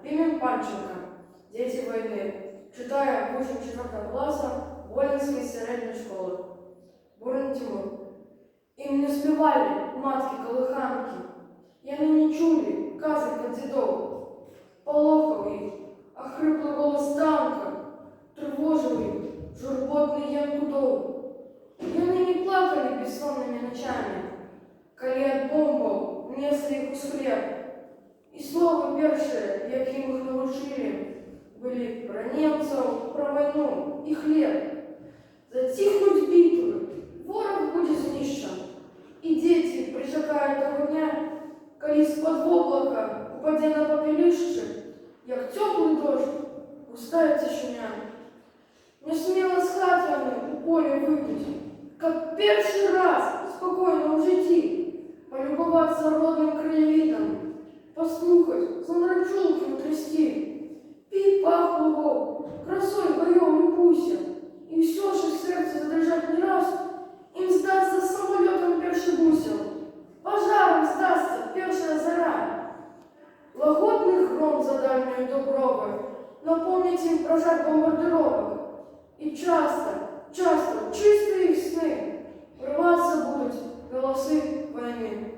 Пимен Панченко «Дети войны», читая в учень 4 класса Воинской средней школы. Бурный Тимур. Им не співали матки-колиханки, яны не чули казок от дедов. Полохав їх, а хриплый голос танка тревожил их журботный ян гудов. Яны не плакали бессонными ночами, коли от бомбов несли их у хлеб. И слова першие, яким их научили, были про немцев, про войну и хлеб. Затихнуть битвы, ворог будет знищен, и дети причакают того дня, коли з-под облака упаде на попелище, як теплый дождь, густая тишина. Не смело с хатами у поля выпить, как первый раз спокойно в житті, полюбоваться родным краевидом, послухать злонрачулки утрясти, пить пах лугов, красой боев любуйся, и все же сердце задрожать не раз, им сдастся самолетом перший бусел, пожаром сдастся першая зара. Лагодный гром за дальнюю Дубровой напомнить им про жар бомбардировок. И часто, часто, чистые их сны, врываться будут голосы войны.